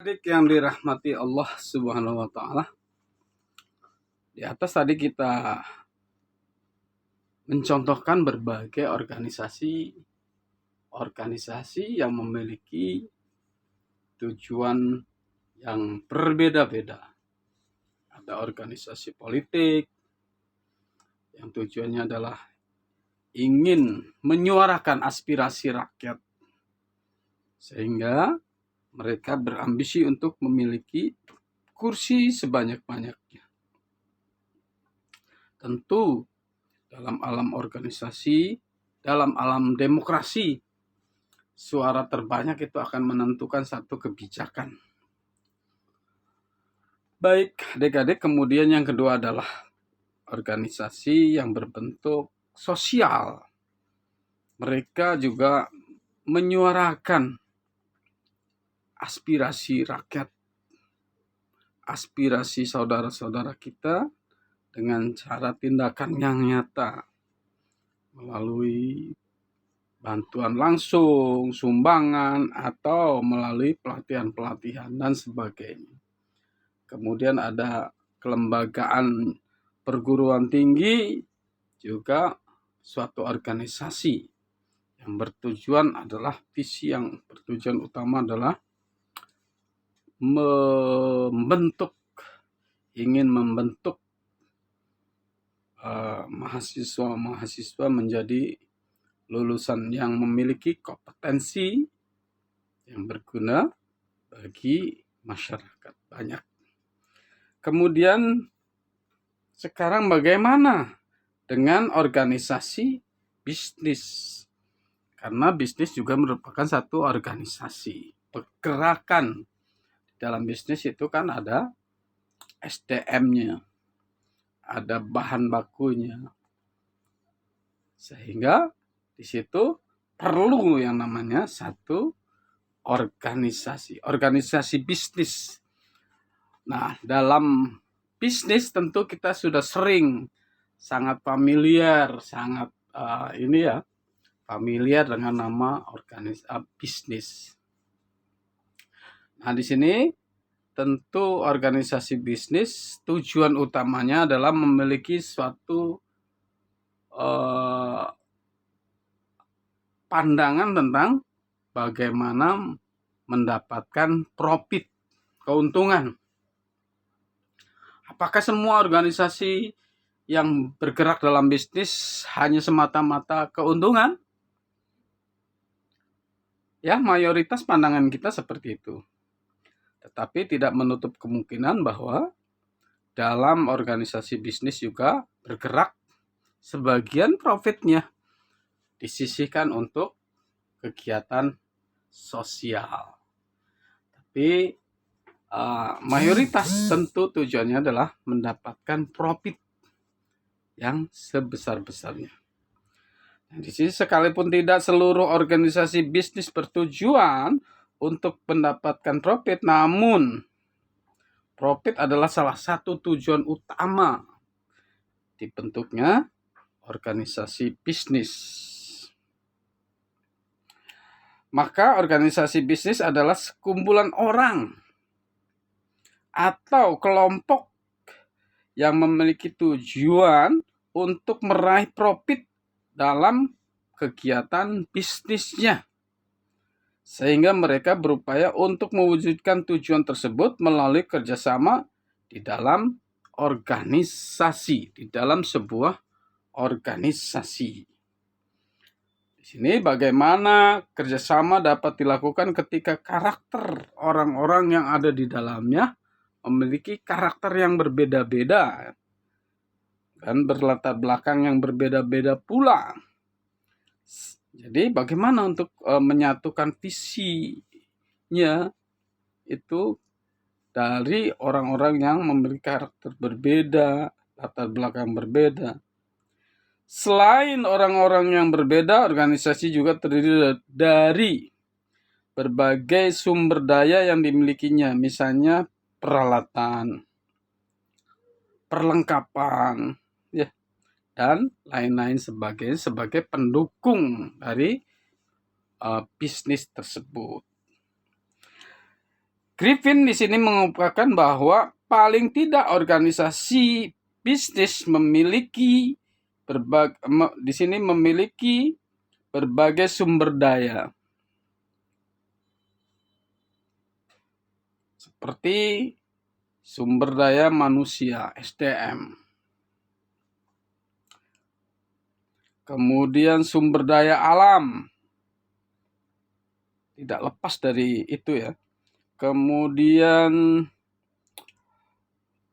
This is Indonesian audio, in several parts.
adik-adik yang dirahmati Allah Subhanahu wa taala. Di atas tadi kita mencontohkan berbagai organisasi yang memiliki tujuan yang berbeda-beda. Ada organisasi politik yang tujuannya adalah ingin menyuarakan aspirasi rakyat sehingga mereka berambisi untuk memiliki kursi sebanyak-banyaknya. Tentu dalam alam organisasi, dalam alam demokrasi, suara terbanyak itu akan menentukan satu kebijakan. Baik, adik-adik, kemudian yang kedua adalah organisasi yang berbentuk sosial. Mereka juga menyuarakan aspirasi rakyat, aspirasi saudara-saudara kita dengan cara tindakan yang nyata melalui bantuan langsung, sumbangan, atau melalui pelatihan-pelatihan dan sebagainya. Kemudian ada kelembagaan perguruan tinggi, juga suatu organisasi yang bertujuan adalah visi yang bertujuan utama adalah ingin membentuk mahasiswa menjadi lulusan yang memiliki kompetensi yang berguna bagi masyarakat banyak. Kemudian sekarang bagaimana dengan organisasi bisnis? Karena bisnis juga merupakan satu organisasi. Pergerakan dalam bisnis itu kan ada SDM-nya, ada bahan bakunya. Sehingga di situ perlu yang namanya satu organisasi bisnis. Nah, dalam bisnis tentu kita sudah sering sangat familiar, familiar dengan nama bisnis. Nah, di sini tentu organisasi bisnis tujuan utamanya adalah memiliki suatu pandangan tentang bagaimana mendapatkan profit, keuntungan. Apakah semua organisasi yang bergerak dalam bisnis hanya semata-mata keuntungan? Ya, mayoritas pandangan kita seperti itu. Tetapi tidak menutup kemungkinan bahwa dalam organisasi bisnis juga bergerak sebagian profitnya disisihkan untuk kegiatan sosial. Tapi mayoritas tentu tujuannya adalah mendapatkan profit yang sebesar-besarnya. Nah, di sini sekalipun tidak seluruh organisasi bisnis bertujuan untuk mendapatkan profit, namun profit adalah salah satu tujuan utama dibentuknya organisasi bisnis. Maka organisasi bisnis adalah sekumpulan orang atau kelompok yang memiliki tujuan untuk meraih profit dalam kegiatan bisnisnya. Sehingga mereka berupaya untuk mewujudkan tujuan tersebut melalui kerjasama di dalam organisasi, di dalam sebuah organisasi. Di sini bagaimana kerjasama dapat dilakukan ketika karakter orang-orang yang ada di dalamnya memiliki karakter yang berbeda-beda dan berlatar belakang yang berbeda-beda pula. Jadi bagaimana untuk menyatukan visinya itu dari orang-orang yang memiliki karakter berbeda, latar belakang berbeda. Selain orang-orang yang berbeda, organisasi juga terdiri dari berbagai sumber daya yang dimilikinya, misalnya peralatan, perlengkapan, dan lain-lain sebagai pendukung dari bisnis tersebut. Griffin di sini mengungkapkan bahwa paling tidak organisasi bisnis memiliki berbagai sumber daya seperti sumber daya manusia (SDM), kemudian sumber daya alam, tidak lepas dari itu ya, kemudian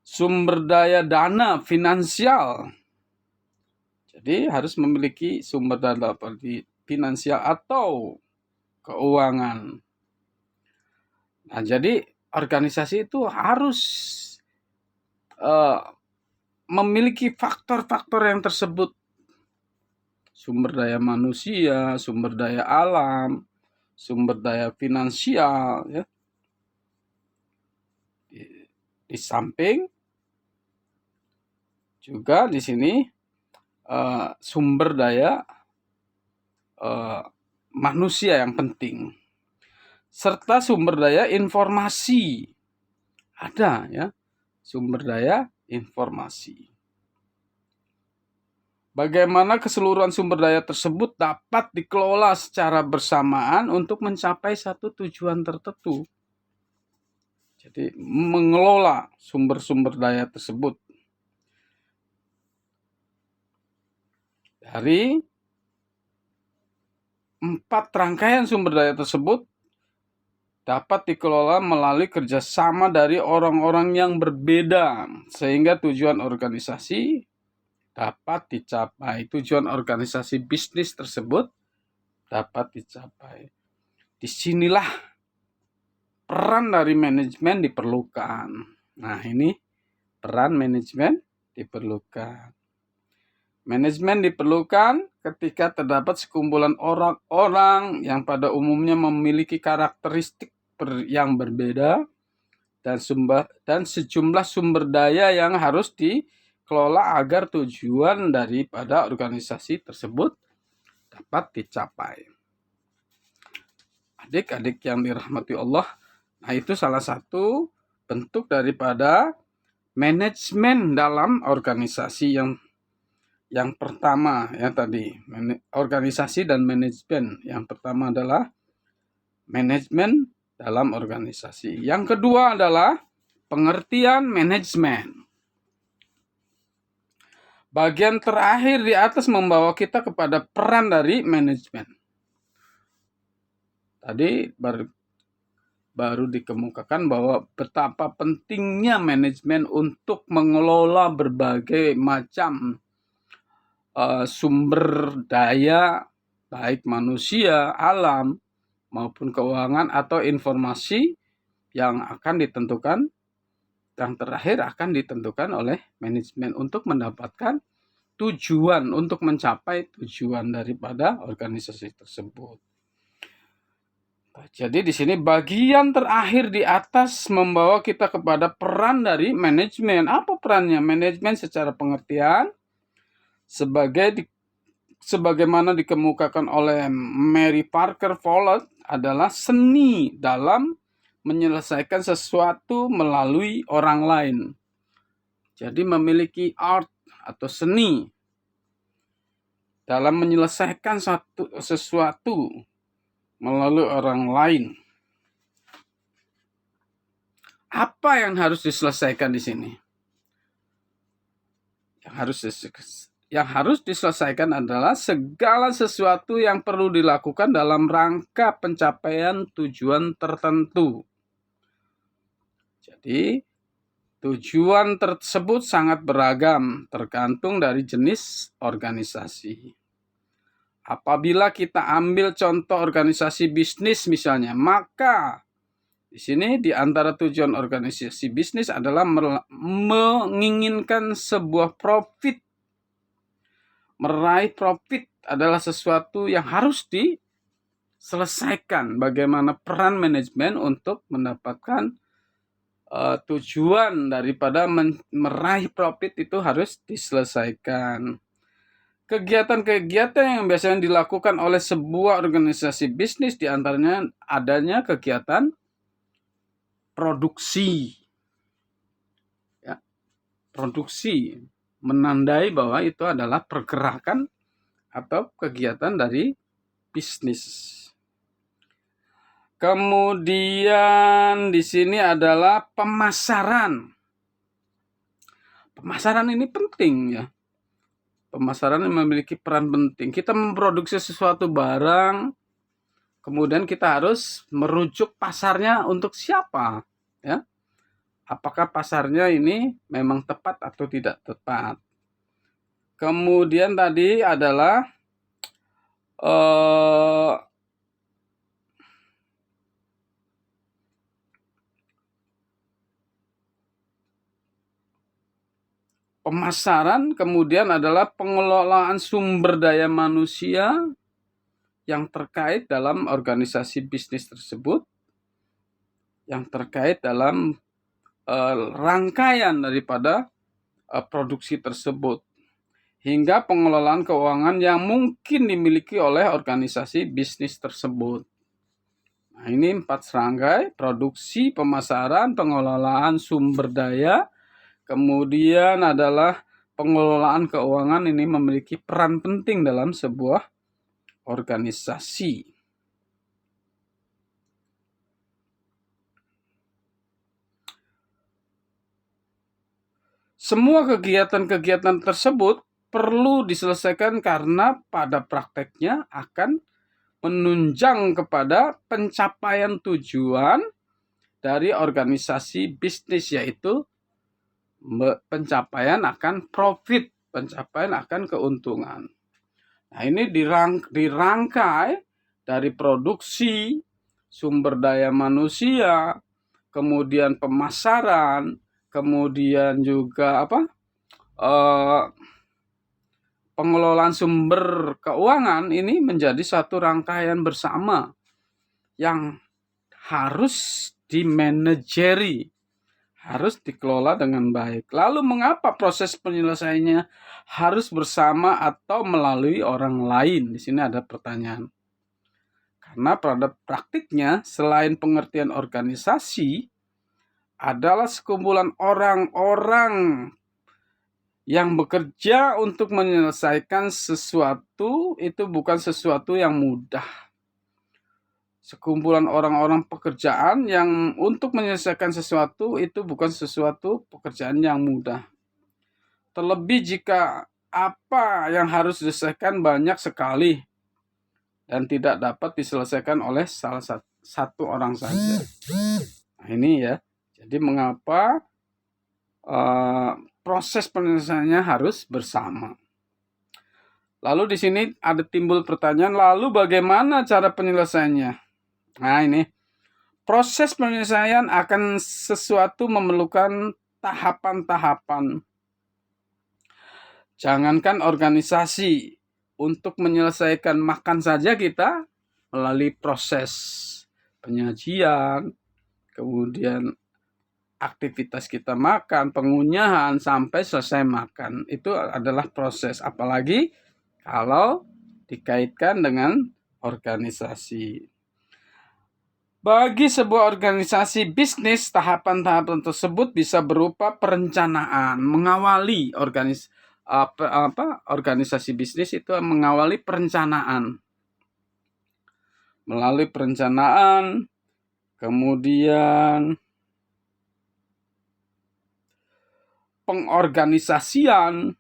sumber daya dana finansial. Jadi harus memiliki sumber dana finansial atau keuangan. Nah, jadi organisasi itu harus memiliki faktor-faktor yang tersebut. Sumber daya manusia, sumber daya alam, sumber daya finansial, ya. Di samping juga di sini sumber daya manusia yang penting, serta sumber daya informasi. Ada ya, sumber daya informasi. Bagaimana keseluruhan sumber daya tersebut dapat dikelola secara bersamaan untuk mencapai satu tujuan tertentu. Jadi mengelola sumber-sumber daya tersebut. Dari 4 rangkaian sumber daya tersebut dapat dikelola melalui kerjasama dari orang-orang yang berbeda, sehingga tujuan organisasi dapat dicapai. Tujuan organisasi bisnis tersebut dapat dicapai. Disinilah peran dari manajemen diperlukan. Nah, ini peran manajemen diperlukan. Manajemen diperlukan ketika terdapat sekumpulan orang-orang yang pada umumnya memiliki karakteristik yang berbeda dan sejumlah sumber daya yang harus dikelola agar tujuan daripada organisasi tersebut dapat dicapai. Adik-adik yang dirahmati Allah, nah itu salah satu bentuk daripada manajemen dalam organisasi yang pertama ya tadi, organisasi dan manajemen. Yang pertama adalah manajemen dalam organisasi. Yang kedua adalah pengertian manajemen. Bagian terakhir di atas membawa kita kepada peran dari manajemen. Tadi baru dikemukakan bahwa betapa pentingnya manajemen untuk mengelola berbagai macam sumber daya, baik manusia, alam, maupun keuangan atau informasi yang akan ditentukan, yang terakhir akan ditentukan oleh manajemen untuk mendapatkan tujuan, untuk mencapai tujuan daripada organisasi tersebut. Jadi di sini bagian terakhir di atas membawa kita kepada peran dari manajemen. Apa perannya? Manajemen secara pengertian sebagaimana dikemukakan oleh Mary Parker Follett adalah seni dalam menyelesaikan sesuatu melalui orang lain. Jadi memiliki art atau seni dalam menyelesaikan sesuatu melalui orang lain. Apa yang harus diselesaikan di sini? Yang harus diselesaikan adalah segala sesuatu yang perlu dilakukan dalam rangka pencapaian tujuan tertentu. Jadi, tujuan tersebut sangat beragam, tergantung dari jenis organisasi. Apabila kita ambil contoh organisasi bisnis misalnya, maka di sini di antara tujuan organisasi bisnis adalah menginginkan sebuah profit. Meraih profit adalah sesuatu yang harus diselesaikan. Bagaimana peran manajemen untuk mendapatkan tujuan daripada meraih profit itu harus diselesaikan. Kegiatan-kegiatan yang biasanya dilakukan oleh sebuah organisasi bisnis diantaranya adanya kegiatan produksi. Ya, produksi menandai bahwa itu adalah pergerakan atau kegiatan dari bisnis. Kemudian di sini adalah pemasaran. Pemasaran ini penting ya. Pemasaran memiliki peran penting. Kita memproduksi sesuatu barang, kemudian kita harus merujuk pasarnya untuk siapa, ya. Apakah pasarnya ini memang tepat atau tidak tepat. Kemudian tadi adalah pemasaran, kemudian adalah pengelolaan sumber daya manusia yang terkait dalam organisasi bisnis tersebut, yang terkait dalam rangkaian daripada produksi tersebut, hingga pengelolaan keuangan yang mungkin dimiliki oleh organisasi bisnis tersebut. Nah, ini 4 serangkai: produksi, pemasaran, pengelolaan sumber daya, kemudian adalah pengelolaan keuangan. Ini memiliki peran penting dalam sebuah organisasi. Semua kegiatan-kegiatan tersebut perlu diselesaikan karena pada prakteknya akan menunjang kepada pencapaian tujuan dari organisasi bisnis, yaitu pencapaian akan profit, pencapaian akan keuntungan. Nah, ini dirangkai dari produksi, sumber daya manusia, kemudian pemasaran, kemudian juga pengelolaan sumber keuangan. Ini menjadi satu rangkaian bersama yang harus dimanajeri, harus dikelola dengan baik. Lalu mengapa proses penyelesaiannya harus bersama atau melalui orang lain? Di sini ada pertanyaan. Karena pada praktiknya selain pengertian organisasi adalah sekumpulan orang-orang yang bekerja untuk menyelesaikan sesuatu, itu bukan sesuatu yang mudah. Sekumpulan orang-orang pekerjaan yang untuk menyelesaikan sesuatu itu bukan sesuatu pekerjaan yang mudah. Terlebih jika apa yang harus diselesaikan banyak sekali dan tidak dapat diselesaikan oleh salah satu orang saja. Nah, ini ya. Jadi mengapa proses penyelesaiannya harus bersama. Lalu di sini ada timbul pertanyaan, lalu bagaimana cara penyelesaiannya? Nah, ini proses penyelesaian akan sesuatu memerlukan tahapan-tahapan. Jangankan organisasi, untuk menyelesaikan makan saja kita melalui proses penyajian, kemudian aktivitas kita makan, pengunyahan sampai selesai makan. Itu adalah proses, apalagi kalau dikaitkan dengan organisasi. Bagi sebuah organisasi bisnis, tahapan-tahapan tersebut bisa berupa perencanaan, mengawali organisasi bisnis itu mengawali perencanaan. Melalui perencanaan, kemudian pengorganisasian,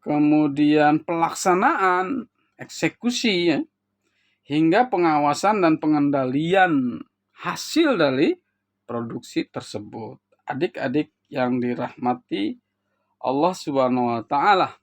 kemudian pelaksanaan, eksekusi, ya, hingga pengawasan dan pengendalian hasil dari produksi tersebut. Adik-adik yang dirahmati Allah Subhanahu wa taala.